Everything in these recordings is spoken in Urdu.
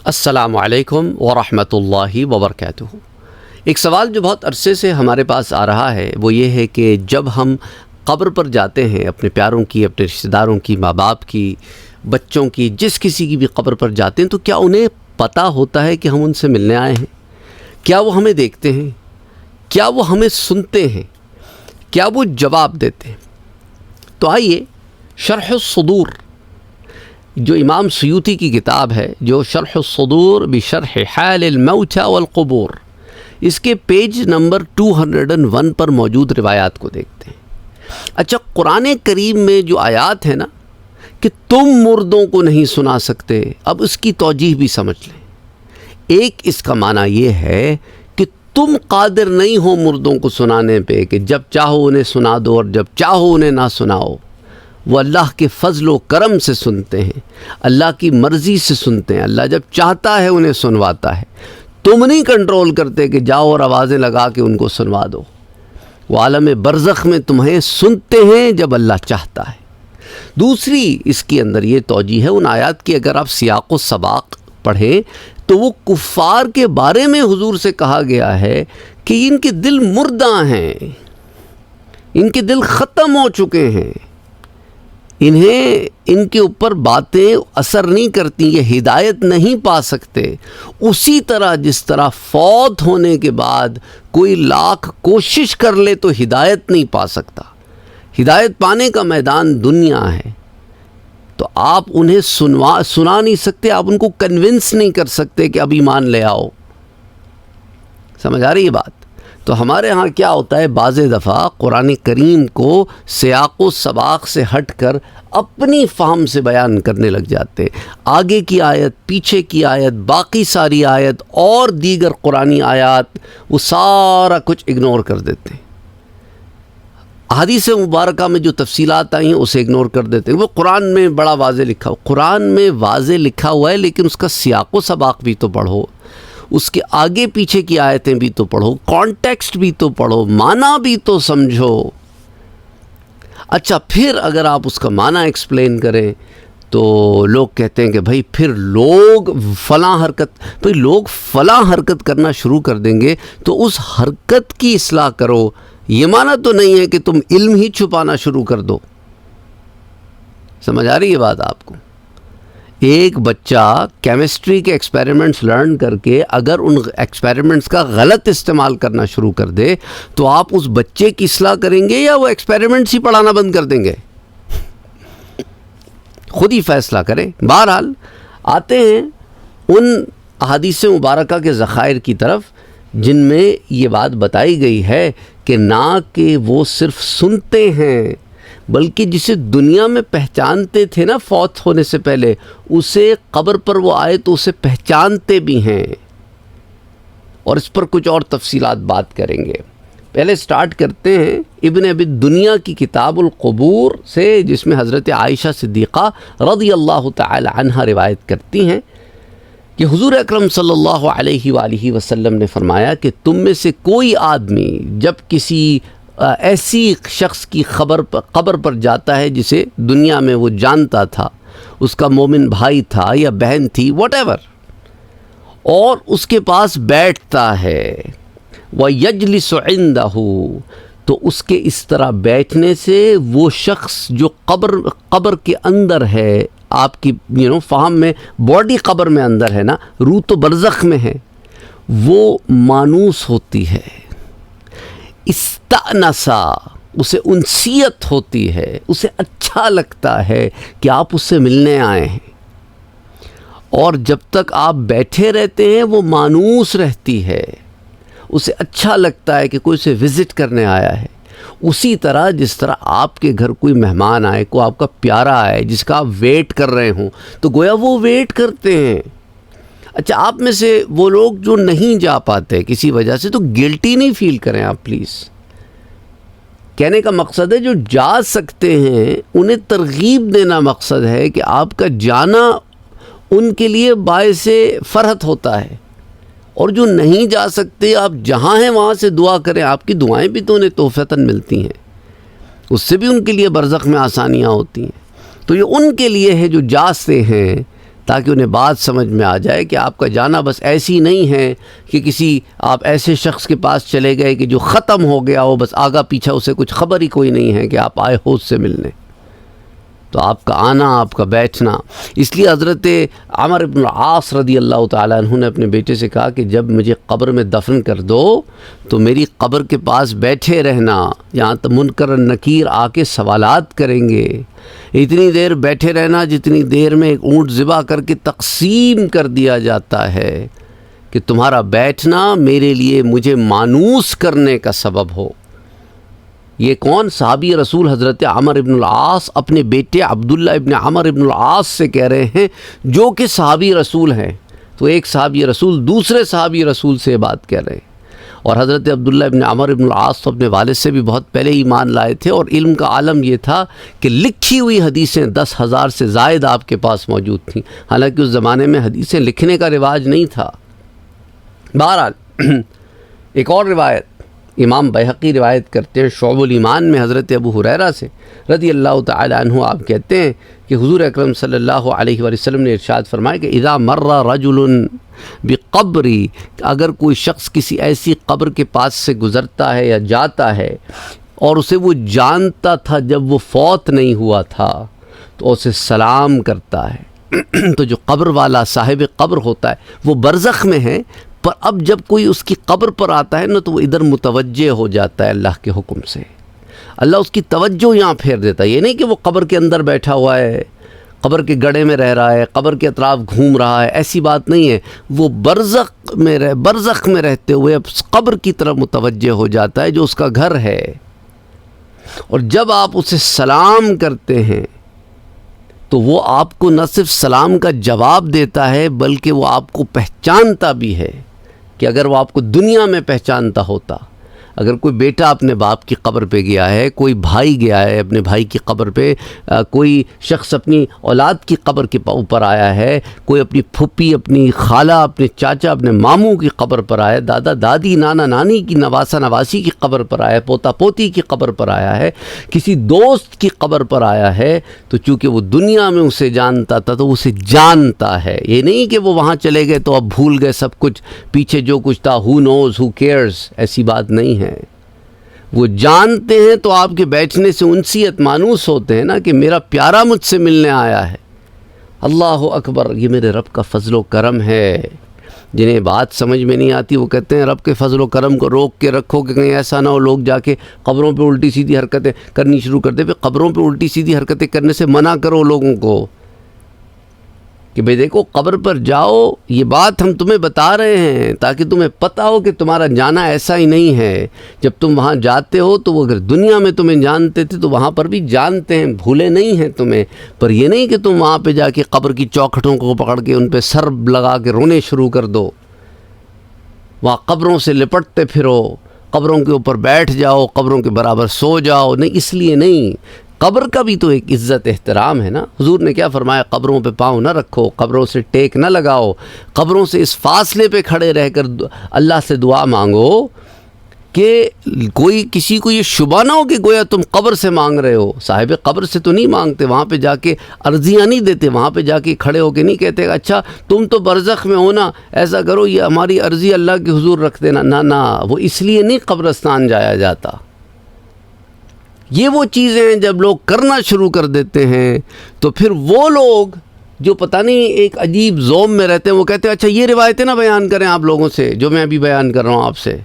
السلام علیکم ورحمۃ اللہ وبرکاتہ۔ ایک سوال جو بہت عرصے سے ہمارے پاس آ رہا ہے وہ یہ ہے کہ جب ہم قبر پر جاتے ہیں، اپنے پیاروں کی، اپنے رشتہ داروں کی، ماں باپ کی، بچوں کی، جس کسی کی بھی قبر پر جاتے ہیں تو کیا انہیں پتہ ہوتا ہے کہ ہم ان سے ملنے آئے ہیں؟ کیا وہ ہمیں دیکھتے ہیں؟ کیا وہ ہمیں سنتے ہیں؟ کیا وہ جواب دیتے ہیں؟ تو آئیے شرح الصدور جو امام سیوطی کی کتاب ہے، جو شرح الصدور بشرح حال الموتى والقبور، اس کے پیج نمبر 201 پر موجود روایات کو دیکھتے ہیں۔ اچھا، قرآن کریم میں جو آیات ہے نا کہ تم مردوں کو نہیں سنا سکتے، اب اس کی توجیہ بھی سمجھ لیں۔ ایک اس کا معنی یہ ہے کہ تم قادر نہیں ہو مردوں کو سنانے پہ کہ جب چاہو انہیں سنا دو اور جب چاہو انہیں نہ سناؤ۔ وہ اللہ کے فضل و کرم سے سنتے ہیں، اللہ کی مرضی سے سنتے ہیں، اللہ جب چاہتا ہے انہیں سنواتا ہے۔ تم نہیں کنٹرول کرتے کہ جاؤ اور آوازیں لگا کے ان کو سنوا دو۔ وہ عالم برزخ میں تمہیں سنتے ہیں جب اللہ چاہتا ہے۔ دوسری اس کے اندر یہ توجیہ ہے ان آیات کی، اگر آپ سیاق و سباق پڑھیں تو وہ کفار کے بارے میں حضور سے کہا گیا ہے کہ ان کے دل مردہ ہیں، ان کے دل ختم ہو چکے ہیں، انہیں ان کے اوپر باتیں اثر نہیں کرتی، یہ ہدایت نہیں پا سکتے۔ اسی طرح جس طرح فوت ہونے کے بعد کوئی لاکھ کوشش کر لے تو ہدایت نہیں پا سکتا، ہدایت پانے کا میدان دنیا ہے، تو آپ انہیں سنا نہیں سکتے، آپ ان کو کنونس نہیں کر سکتے کہ اب ایمان لے آؤ۔ سمجھ آ رہی ہے بات؟ تو ہمارے ہاں کیا ہوتا ہے، بعض دفعہ قرآن کریم کو سیاق و سباق سے ہٹ کر اپنی فہم سے بیان کرنے لگ جاتے، آگے کی آیت، پیچھے کی آیت، باقی ساری آیت اور دیگر قرآنی آیات، وہ سارا کچھ اگنور کر دیتے ہیں۔ احادیث مبارکہ میں جو تفصیلات آئی ہیں اسے اگنور کر دیتے ہیں۔ وہ قرآن میں بڑا واضح لکھا ہوا، قرآن میں واضح لکھا ہوا ہے، لیکن اس کا سیاق و سباق بھی تو پڑھو، اس کے آگے پیچھے کی آیتیں بھی تو پڑھو، کانٹیکسٹ بھی تو پڑھو، معنی بھی تو سمجھو۔ اچھا، پھر اگر آپ اس کا معنی ایکسپلین کریں تو لوگ کہتے ہیں کہ بھائی پھر لوگ فلاں حرکت کرنا شروع کر دیں گے تو اس حرکت کی اصلاح کرو۔ یہ معنی تو نہیں ہے کہ تم علم ہی چھپانا شروع کر دو۔ سمجھ آ رہی ہے بات آپ کو؟ ایک بچہ کیمسٹری کے ایکسپیریمنٹس لرن کر کے اگر ان ایکسپیریمنٹس کا غلط استعمال کرنا شروع کر دے تو آپ اس بچے کی اصلاح کریں گے یا وہ ایکسپیریمنٹس ہی پڑھانا بند کر دیں گے؟ خود ہی فیصلہ کریں۔ بہرحال آتے ہیں ان احادیث مبارکہ کے ذخائر کی طرف جن میں یہ بات بتائی گئی ہے کہ نہ کہ وہ صرف سنتے ہیں بلکہ جسے دنیا میں پہچانتے تھے نا فوت ہونے سے پہلے، اسے قبر پر وہ آئے تو اسے پہچانتے بھی ہیں، اور اس پر کچھ اور تفصیلات بات کریں گے۔ پہلے سٹارٹ کرتے ہیں ابن ابی دنیا کی کتاب القبور سے، جس میں حضرت عائشہ صدیقہ رضی اللہ تعالی عنہ روایت کرتی ہیں کہ حضور اکرم صلی اللہ علیہ وآلہ وسلم نے فرمایا کہ تم میں سے کوئی آدمی جب کسی ایسی شخص کی قبر پر جاتا ہے جسے دنیا میں وہ جانتا تھا، اس کا مومن بھائی تھا یا بہن تھی، واٹ ایور، اور اس کے پاس بیٹھتا ہے، وَيَجْلِسُ عِنْدَهُ، تو اس کے اس طرح بیٹھنے سے وہ شخص جو قبر کے اندر ہے، آپ کی فہم میں باڈی قبر میں اندر ہے نا، روح تو برزخ میں ہے، وہ مانوس ہوتی ہے، استأنسا، اسے انسیت ہوتی ہے، اسے اچھا لگتا ہے کہ آپ اس سے ملنے آئے ہیں، اور جب تک آپ بیٹھے رہتے ہیں وہ مانوس رہتی ہے، اسے اچھا لگتا ہے کہ کوئی اسے وزٹ کرنے آیا ہے۔ اسی طرح جس طرح آپ کے گھر کوئی مہمان آئے، کوئی آپ کا پیارا آئے جس کا آپ ویٹ کر رہے ہوں، تو گویا وہ ویٹ کرتے ہیں۔ اچھا، آپ میں سے وہ لوگ جو نہیں جا پاتے کسی وجہ سے تو گلٹی نہیں فیل کریں آپ پلیز۔ کہنے کا مقصد ہے جو جا سکتے ہیں انہیں ترغیب دینا مقصد ہے کہ آپ کا جانا ان کے لیے باعث فرحت ہوتا ہے، اور جو نہیں جا سکتے آپ جہاں ہیں وہاں سے دعا کریں، آپ کی دعائیں بھی تو انہیں توفیتاً ملتی ہیں، اس سے بھی ان کے لیے برزخ میں آسانیاں ہوتی ہیں۔ تو یہ ان کے لیے ہے جو جاتے ہیں، تاکہ انہیں بات سمجھ میں آ جائے کہ آپ کا جانا بس ایسی نہیں ہے کہ کسی آپ ایسے شخص کے پاس چلے گئے کہ جو ختم ہو گیا ہو، بس آگا پیچھا اسے کچھ خبر ہی کوئی نہیں ہے کہ آپ آئے ہو اس سے ملنے۔ تو آپ کا آنا، آپ کا بیٹھنا، اس لیے حضرت عمر بن العاص رضی اللہ تعالیٰ عنہ نے اپنے بیٹے سے کہا کہ جب مجھے قبر میں دفن کر دو تو میری قبر کے پاس بیٹھے رہنا، یہاں تو منکر و نکیر آ کے سوالات کریں گے، اتنی دیر بیٹھے رہنا جتنی دیر میں ایک اونٹ ذبح کر کے تقسیم کر دیا جاتا ہے، کہ تمہارا بیٹھنا میرے لیے مجھے مانوس کرنے کا سبب ہو۔ یہ کون؟ صحابی رسول حضرت عمر ابن العاص اپنے بیٹے عبداللہ ابن عمر ابن العاص سے کہہ رہے ہیں، جو کہ صحابی رسول ہیں۔ تو ایک صحابی رسول دوسرے صحابی رسول سے بات کہہ رہے ہیں۔ اور حضرت عبداللہ ابن عمر ابن العاص تو اپنے والد سے بھی بہت پہلے ایمان لائے تھے، اور علم کا عالم یہ تھا کہ لکھی ہوئی حدیثیں 10,000 سے زائد آپ کے پاس موجود تھیں، حالانکہ اس زمانے میں حدیثیں لکھنے کا رواج نہیں تھا۔ بہرحال ایک اور روایت امام بیہقی روایت کرتے ہیں شعب الایمان میں حضرت ابو ہریرہ سے رضی اللہ تعالی عنہ، آپ کہتے ہیں کہ حضور اکرم صلی اللہ علیہ وآلہ وسلم نے ارشاد فرمایا کہ اذا مر رجل بقبری، اگر کوئی شخص کسی ایسی قبر کے پاس سے گزرتا ہے یا جاتا ہے اور اسے وہ جانتا تھا جب وہ فوت نہیں ہوا تھا، تو اسے سلام کرتا ہے۔ تو جو قبر والا صاحب قبر ہوتا ہے وہ برزخ میں ہے، پر اب جب کوئی اس کی قبر پر آتا ہے نا تو وہ ادھر متوجہ ہو جاتا ہے اللہ کے حکم سے، اللہ اس کی توجہ یہاں پھیر دیتا ہے۔ یہ نہیں کہ وہ قبر کے اندر بیٹھا ہوا ہے، قبر کے گڑھے میں رہ رہا ہے، قبر کے اطراف گھوم رہا ہے، ایسی بات نہیں ہے۔ وہ برزخ میں رہتے ہوئے اب قبر کی طرف متوجہ ہو جاتا ہے جو اس کا گھر ہے، اور جب آپ اسے سلام کرتے ہیں تو وہ آپ کو نہ صرف سلام کا جواب دیتا ہے بلکہ وہ آپ کو پہچانتا بھی ہے، کہ اگر وہ آپ کو دنیا میں پہچانتا ہوتا، اگر کوئی بیٹا اپنے باپ کی قبر پہ گیا ہے، کوئی بھائی گیا ہے اپنے بھائی کی قبر پہ، کوئی شخص اپنی اولاد کی قبر کے اوپر آیا ہے، کوئی اپنی پھپھی، اپنی خالہ، اپنے چاچا، اپنے ماموں کی قبر پر آیا ہے، دادا دادی، نانا نانی کی، نواسا نواسی کی قبر پر آیا ہے، پوتا پوتی کی قبر پر آیا ہے، کسی دوست کی قبر پر آیا ہے، تو چونکہ وہ دنیا میں اسے جانتا تھا تو اسے جانتا ہے۔ یہ نہیں کہ وہ وہاں چلے گئے تو اب بھول گئے سب کچھ، پیچھے جو کچھ تھا who knows who cares، ایسی بات نہیں ہے۔ وہ جانتے ہیں تو آپ کے بیٹھنے سے انسیت مانوس ہوتے ہیں نا، کہ میرا پیارا مجھ سے ملنے آیا ہے۔ اللہ اکبر، یہ میرے رب کا فضل و کرم ہے۔ جنہیں بات سمجھ میں نہیں آتی وہ کہتے ہیں رب کے فضل و کرم کو روک کے رکھو کہ کہیں ایسا نہ ہو لوگ جا کے قبروں پہ الٹی سیدھی حرکتیں کرنی شروع کر دے۔ پھر قبروں پہ الٹی سیدھی حرکتیں کرنے سے منع کرو لوگوں کو کہ بھئی دیکھو قبر پر جاؤ، یہ بات ہم تمہیں بتا رہے ہیں تاکہ تمہیں پتہ ہو کہ تمہارا جانا ایسا ہی نہیں ہے۔ جب تم وہاں جاتے ہو تو وہ اگر دنیا میں تمہیں جانتے تھے تو وہاں پر بھی جانتے ہیں، بھولے نہیں ہیں تمہیں، پر یہ نہیں کہ تم وہاں پہ جا کے قبر کی چوکھٹوں کو پکڑ کے ان پہ سر لگا کے رونے شروع کر دو، وہاں قبروں سے لپٹتے پھرو، قبروں کے اوپر بیٹھ جاؤ، قبروں کے برابر سو جاؤ۔ نہیں، اس لیے نہیں، قبر کا بھی تو ایک عزت احترام ہے نا۔ حضور نے کیا فرمایا؟ قبروں پہ پاؤں نہ رکھو، قبروں سے ٹیک نہ لگاؤ، قبروں سے اس فاصلے پہ کھڑے رہ کر اللہ سے دعا مانگو کہ کوئی کسی کو یہ شبہ نہ ہو کہ گویا تم قبر سے مانگ رہے ہو۔ صاحب قبر سے تو نہیں مانگتے، وہاں پہ جا کے عرضیاں نہیں دیتے، وہاں پہ جا کے کھڑے ہو کے نہیں کہتے اچھا تم تو برزخ میں ہو نا، ایسا کرو یہ ہماری عرضی اللہ کے حضور رکھ دینا۔ نہ، وہ اس لیے نہیں قبرستان جایا جاتا۔ یہ وہ چیزیں ہیں جب لوگ کرنا شروع کر دیتے ہیں تو پھر وہ لوگ جو پتہ نہیں ایک عجیب زوم میں رہتے ہیں وہ کہتے ہیں اچھا یہ روایتیں نہ بیان کریں آپ لوگوں سے جو میں ابھی بیان کر رہا ہوں آپ سے،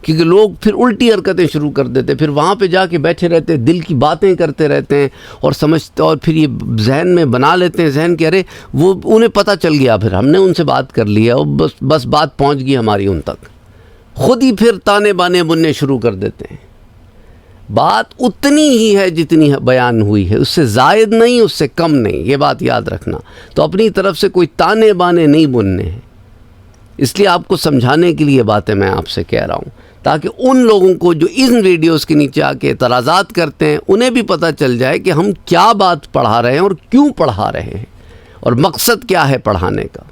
کیونکہ لوگ پھر الٹی حرکتیں شروع کر دیتے، پھر وہاں پہ جا کے بیٹھے رہتے، دل کی باتیں کرتے رہتے ہیں اور سمجھتے، اور پھر یہ ذہن میں بنا لیتے ہیں ذہن کہ ارے وہ انہیں پتہ چل گیا، پھر ہم نے ان سے بات کر لیا اور بس بات پہنچ گئی ہماری ان تک، خود ہی پھر تانے بانے بننے شروع کر دیتے ہیں۔ بات اتنی ہی ہے جتنی بیان ہوئی ہے، اس سے زائد نہیں، اس سے کم نہیں، یہ بات یاد رکھنا۔ تو اپنی طرف سے کوئی تانے بانے نہیں بننے ہیں، اس لیے آپ کو سمجھانے کے لیے باتیں میں آپ سے کہہ رہا ہوں، تاکہ ان لوگوں کو جو ان ویڈیوز کے نیچے آ کے اعتراضات کرتے ہیں انہیں بھی پتہ چل جائے کہ ہم کیا بات پڑھا رہے ہیں اور کیوں پڑھا رہے ہیں، اور مقصد کیا ہے پڑھانے کا۔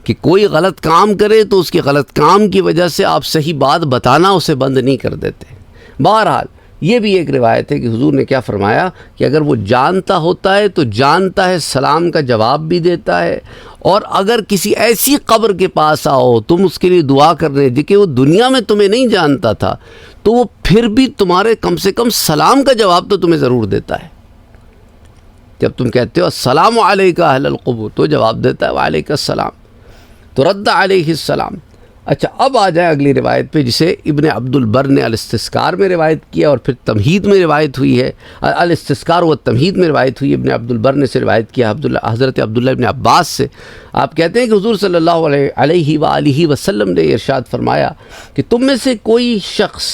کہ کوئی غلط کام کرے تو اس کے غلط کام کی وجہ سے آپ صحیح بات بتانا اسے بند نہیں کر دیتے۔ بہرحال یہ بھی ایک روایت ہے کہ حضور نے کیا فرمایا کہ اگر وہ جانتا ہوتا ہے تو جانتا ہے سلام کا جواب بھی دیتا ہے، اور اگر کسی ایسی قبر کے پاس آؤ تم اس کے لیے دعا کرنے کہ وہ دنیا میں تمہیں نہیں جانتا تھا تو وہ پھر بھی تمہارے کم سے کم سلام کا جواب تو تمہیں ضرور دیتا ہے۔ جب تم کہتے ہو السلام علیکہ اہل القبور تو جواب دیتا ہے وعلیکہ السلام، تو رد علیہ السلام۔ اچھا، اب آ جائیں اگلی روایت پہ جسے ابن عبد البر نے الاستذکار میں روایت کیا اور پھر تمہید میں روایت ہوئی ہے، الاستذکار و تمہید میں روایت ہوئی، ابن عبد البر نے سے روایت کیا حضرت عبداللہ ابن عباس سے۔ آپ کہتے ہیں کہ حضور صلی اللہ علیہ وآلہ وسلم نے ارشاد فرمایا کہ تم میں سے کوئی شخص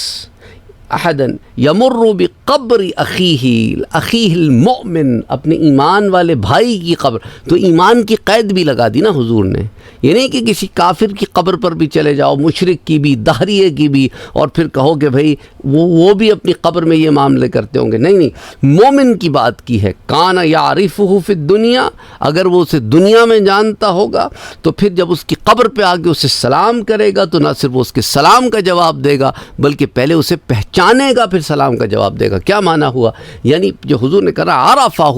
احدا یمر بقبر اخیہ المؤمن، اپنے ایمان والے بھائی کی قبر، تو ایمان کی قید بھی لگا دی نا حضور نے، یہ نہیں کہ کسی کافر کی قبر پر بھی چلے جاؤ، مشرک کی بھی، دہریے کی بھی، اور پھر کہو کہ بھائی وہ بھی اپنی قبر میں یہ معاملے کرتے ہوں گے، نہیں، مومن کی بات کی ہے۔ کان یعرفہ فی الدنیا، اگر وہ اسے دنیا میں جانتا ہوگا تو پھر جب اس کی قبر پہ آ کے اسے سلام کرے گا تو نہ صرف وہ اس کے سلام کا جواب دے گا بلکہ پہلے اسے پہچانے گا پھر سلام کا جواب دے گا۔ کیا معنی ہوا؟ یعنی جو حضور نے کہا عرفہ،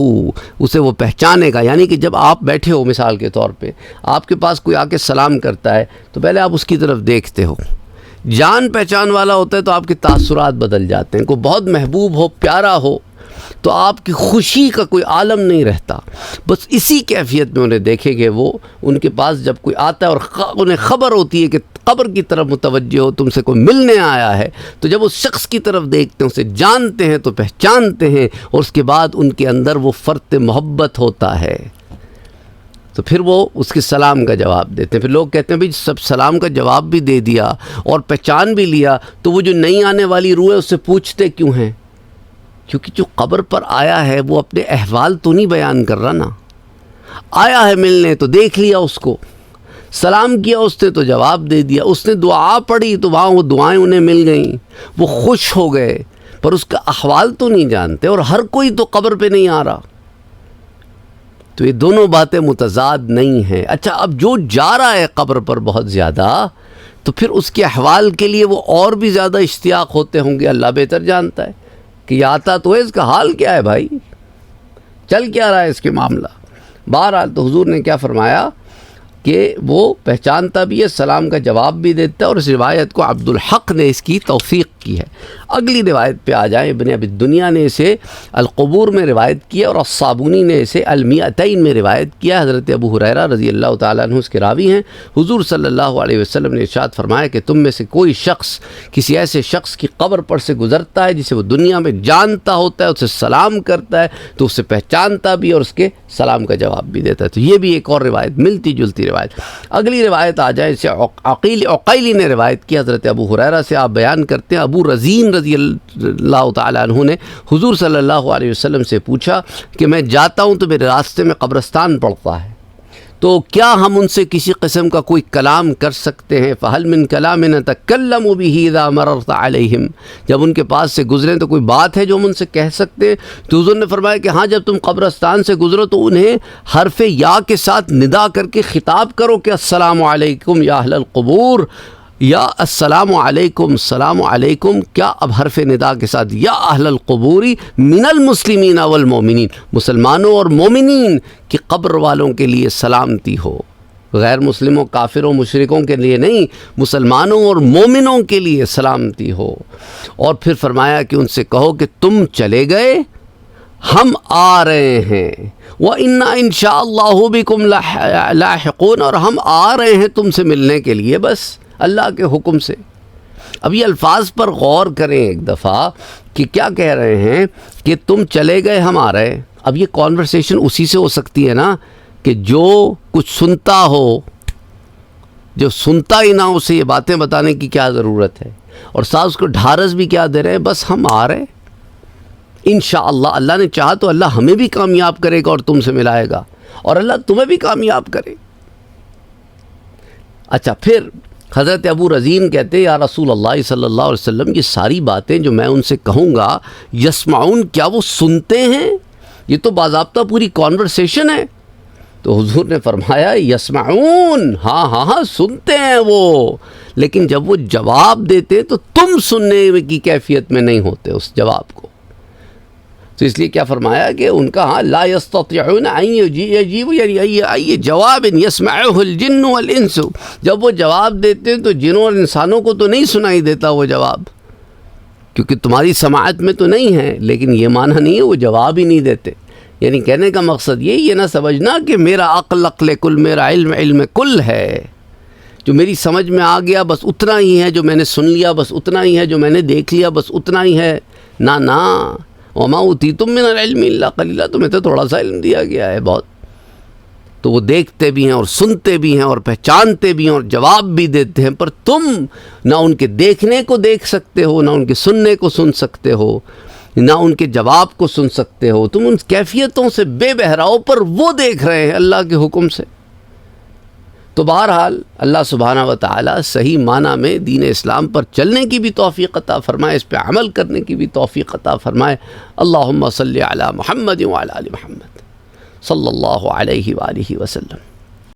اسے وہ پہچانے گا، یعنی کہ جب آپ بیٹھے ہو مثال کے طور پہ، آپ کے پاس کوئی آ کے سلام کرتا ہے تو پہلے آپ اس کی طرف دیکھتے ہو، جان پہچان والا ہوتا ہے تو آپ کے تاثرات بدل جاتے ہیں، کوئی بہت محبوب ہو، پیارا ہو تو آپ کی خوشی کا کوئی عالم نہیں رہتا، بس اسی کیفیت میں انہیں دیکھیں گے وہ، ان کے پاس جب کوئی آتا ہے اور انہیں خبر ہوتی ہے کہ قبر کی طرف متوجہ ہو، تم سے کوئی ملنے آیا ہے، تو جب اس شخص کی طرف دیکھتے ہیں، اسے جانتے ہیں تو پہچانتے ہیں، اور اس کے بعد ان کے اندر وہ فرط محبت ہوتا ہے تو پھر وہ اس کے سلام کا جواب دیتے ہیں۔ پھر لوگ کہتے ہیں بھئی سب سلام کا جواب بھی دے دیا اور پہچان بھی لیا تو وہ جو نئی آنے والی روح ہے اس سے پوچھتے کیوں ہیں؟ کیونکہ جو قبر پر آیا ہے وہ اپنے احوال تو نہیں بیان کر رہا نا، آیا ہے ملنے تو دیکھ لیا، اس کو سلام کیا، اس نے تو جواب دے دیا، اس نے دعا پڑھی تو وہاں وہ دعائیں انہیں مل گئیں، وہ خوش ہو گئے، پر اس کا احوال تو نہیں جانتے، اور ہر کوئی تو قبر پہ نہیں آ رہا، تو یہ دونوں باتیں متضاد نہیں ہیں۔ اچھا، اب جو جا رہا ہے قبر پر بہت زیادہ تو پھر اس کے احوال کے لیے وہ اور بھی زیادہ اشتیاق ہوتے ہوں گے، اللہ بہتر جانتا ہے کہ یہ آتا تو ہے، اس کا حال کیا ہے بھائی، چل کیا رہا ہے اس کے معاملہ۔ بہرحال تو حضور نے کیا فرمایا کہ وہ پہچانتا بھی ہے، سلام کا جواب بھی دیتا ہے، اور اس روایت کو عبد الحق نے اس کی توثیق کی ہے۔ اگلی روایت پہ آ جائیں، ابن ابی الدنیا نے اسے القبور میں روایت کیا اور الصابونی نے اسے المیتین میں روایت کیا۔ حضرت ابو ہریرہ رضی اللہ تعالیٰ عنہ اس کے راوی ہیں۔ حضور صلی اللہ علیہ وسلم نے ارشاد فرمایا کہ تم میں سے کوئی شخص کسی ایسے شخص کی قبر پر سے گزرتا ہے جسے وہ دنیا میں جانتا ہوتا ہے، اسے سلام کرتا ہے تو اسے پہچانتا بھی اور اس کے سلام کا جواب بھی دیتا ہے، تو یہ بھی ایک اور روایت، ملتی جلتی روایت۔ اگلی روایت آ جائے، اسے عقیلی نے روایت کی، حضرت ابو ہریرہ سے آپ بیان کرتے ہیں، ابو رزین رضی اللہ تعالیٰ عنہ نے حضور صلی اللہ علیہ وسلم سے پوچھا کہ میں جاتا ہوں تو میرے راستے میں قبرستان پڑتا ہے، تو کیا ہم ان سے کسی قسم کا کوئی کلام کر سکتے ہیں؟ فَهَلْ مِنْ كَلَامٍ نَتَكَلَّمُ بِهِ إِذَا مَرَرْتَ عَلَيْهِمْ، جب ان کے پاس سے گزریں تو کوئی بات ہے جو ہم ان سے کہہ سکتے ہیں؟ تو حضور نے فرمایا کہ ہاں، جب تم قبرستان سے گزرو تو انہیں حرف یا کے ساتھ ندا کر کے خطاب کرو کہ السلام علیکم یا اہل القبور، یا السلام علیکم، السلام علیکم، کیا اب حرف ندا کے ساتھ یا اہل القبوری من المسلمین والمومنین، مسلمانوں اور مومنین کی قبر والوں کے لیے سلامتی ہو، غیر مسلموں، کافروں، مشرکوں کے لیے نہیں، مسلمانوں اور مومنوں کے لیے سلامتی ہو۔ اور پھر فرمایا کہ ان سے کہو کہ تم چلے گئے، ہم آ رہے ہیں، وَإِنَّا إِن شَاءَ اللَّهُ بِكُمْ لاحقون، اور ہم آ رہے ہیں تم سے ملنے کے لیے بس اللہ کے حکم سے۔ اب یہ الفاظ پر غور کریں ایک دفعہ کہ کیا کہہ رہے ہیں کہ تم چلے گئے، ہم آ رہے ہیں۔ اب یہ کانورسیشن اسی سے ہو سکتی ہے نا کہ جو کچھ سنتا ہو، جو سنتا ہی نہ ہو، اسے یہ باتیں بتانے کی کیا ضرورت ہے، اور ساتھ اس کو ڈھارس بھی کیا دے رہے ہیں، بس ہم آ رہے ہیں، انشاءاللہ اللہ نے چاہا تو اللہ ہمیں بھی کامیاب کرے گا اور تم سے ملائے گا، اور اللہ تمہیں بھی کامیاب کرے۔ اچھا، پھر حضرت ابو رزین کہتے ہیں یا رسول اللہ صلی اللہ علیہ وسلم، یہ ساری باتیں جو میں ان سے کہوں گا، یسمعون، کیا وہ سنتے ہیں؟ یہ تو باضابطہ پوری کانورسیشن ہے، تو حضور نے فرمایا یسمعون، ہاں ہاں ہاں سنتے ہیں وہ، لیکن جب وہ جواب دیتے تو تم سننے کی کیفیت میں نہیں ہوتے اس جواب کو. تو اس لیے کیا فرمایا کہ ان کا ہاں لا یستطیعون ان یجیبوا، یعنی ای جواب یسمعہ الجن والانس، جب وہ جواب دیتے ہیں تو جنوں اور انسانوں کو تو نہیں سنائی دیتا وہ جواب، کیونکہ تمہاری سماعت میں تو نہیں ہے. لیکن یہ معنی نہیں ہے وہ جواب ہی نہیں دیتے. یعنی کہنے کا مقصد یہ نہ سمجھنا کہ میرا عقل عقل کل، میرا علم علم کل ہے، جو میری سمجھ میں آ گیا بس اتنا ہی ہے، جو میں نے سن لیا بس اتنا ہی ہے، جو میں نے دیکھ لیا بس اتنا ہی ہے. نہ وما اوتیتم من العلم الا قلیلا، تمہیں تو تھوڑا سا علم دیا گیا ہے بہت. تو وہ دیکھتے بھی ہیں اور سنتے بھی ہیں اور پہچانتے بھی ہیں اور جواب بھی دیتے ہیں، پر تم نہ ان کے دیکھنے کو دیکھ سکتے ہو، نہ ان کے سننے کو سن سکتے ہو، نہ ان کے جواب کو سن سکتے ہو. تم ان کیفیتوں سے بے بہراؤ، پر وہ دیکھ رہے ہیں اللہ کے حکم سے. تو بہرحال اللہ سبحانہ و تعالی صحیح معنی میں دین اسلام پر چلنے کی بھی توفیق عطا فرمائے، اس پہ عمل کرنے کی بھی توفیق عطا فرمائے. اللہم صلی علی محمد وعلی آل محمد صلی اللہ علیہ وآلہ وسلم.